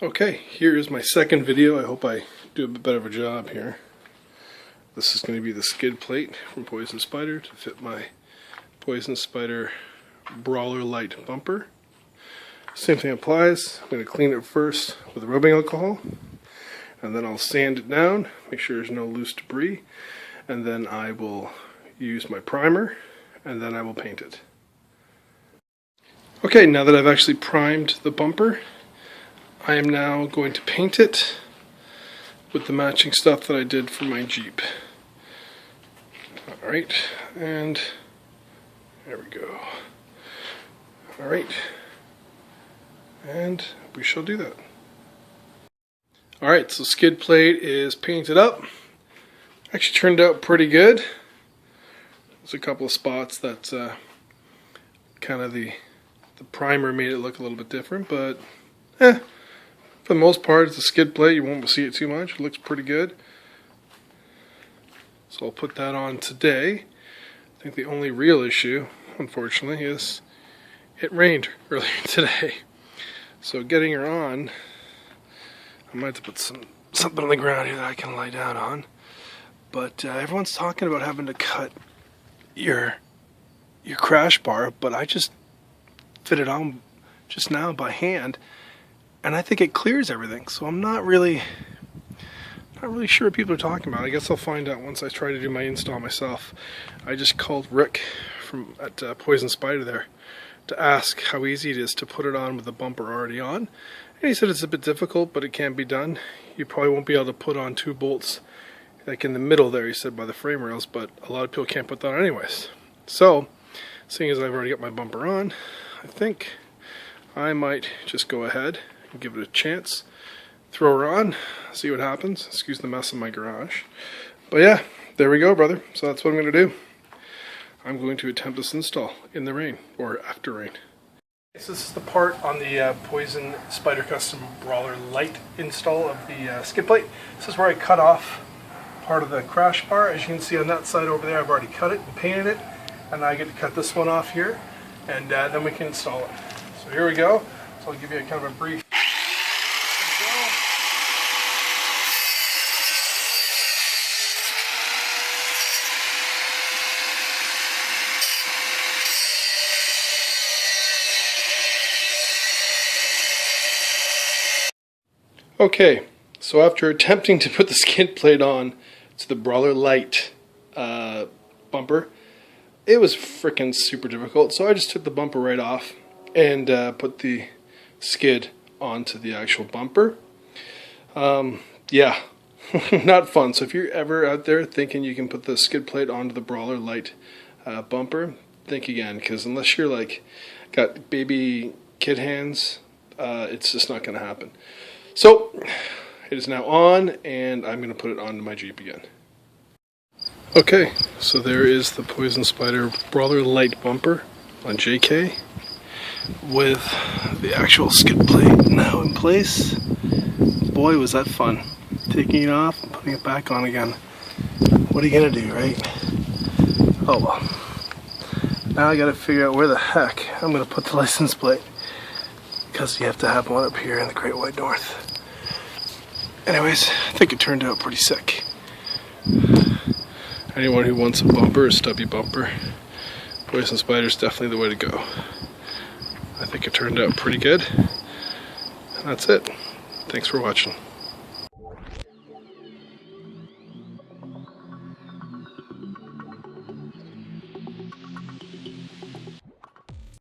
Okay, here is my second video. I hope I do a bit better of a job here. This is going to be the skid plate from Poison Spyder to fit my Poison Spyder Brawler Lite bumper. Same thing applies. I'm going to clean it first with rubbing alcohol, and then I'll sand it down, make sure there's no loose debris, and then I will use my primer, and then I will paint it. Okay, now that I've actually primed the bumper, I am now going to paint it with the matching stuff that I did for my Jeep. Alright, and there we go. Alright, and we shall do that. Alright, so skid plate is painted up. Actually turned out pretty good. There's a couple of spots that kind of the primer made it look a little bit different, but for the most part, it's a skid plate. You won't see it too much. It looks pretty good. So I'll put that on today. I think the only real issue, unfortunately, is it rained earlier today. So getting her on, I might have to put something on the ground here that I can lie down on. But everyone's talking about having to cut your crash bar, but I just fit it on just now by hand. And I think it clears everything, so I'm not really sure what people are talking about. I guess I'll find out once I try to do my install myself. I just called Rick at Poison Spyder there to ask how easy it is to put it on with the bumper already on. And he said it's a bit difficult, but it can be done. You probably won't be able to put on 2 bolts like in the middle there, he said, by the frame rails, but a lot of people can't put that on anyways. So, seeing as I've already got my bumper on, I think I might just go ahead and give it a chance. Throw her on, see what happens. Excuse the mess in my garage. But yeah, there we go, brother. So that's what I'm going to do. I'm going to attempt this install in the rain, or after rain. So this is the part on the Poison Spyder Custom Brawler Lite install of the skid plate. This is where I cut off part of the crash bar. As you can see on that side over there, I've already cut it and painted it. And I get to cut this one off here, and then we can install it. So here we go. So I'll give you a kind of a brief. Okay, so after attempting to put the skid plate on to the Brawler Lite bumper, it was freaking super difficult. So I just took the bumper right off and put the skid onto the actual bumper. Yeah, not fun. So if you're ever out there thinking you can put the skid plate onto the Brawler Lite bumper, think again, because unless you're like got baby kid hands, it's just not going to happen. So it is now on, and I'm going to put it onto my Jeep again. Okay, so there is the Poison Spyder Brawler Lite bumper on JK with the actual skid plate now in place. Boy, was that fun. Taking it off and putting it back on again. What are you going to do, right? Oh well. Now I got to figure out where the heck I'm going to put the license plate, because you have to have one up here in the Great White North. Anyways, I think it turned out pretty sick. Anyone who wants a bumper, a stubby bumper, Poison Spyder is definitely the way to go. I think it turned out pretty good. And that's it. Thanks for watching.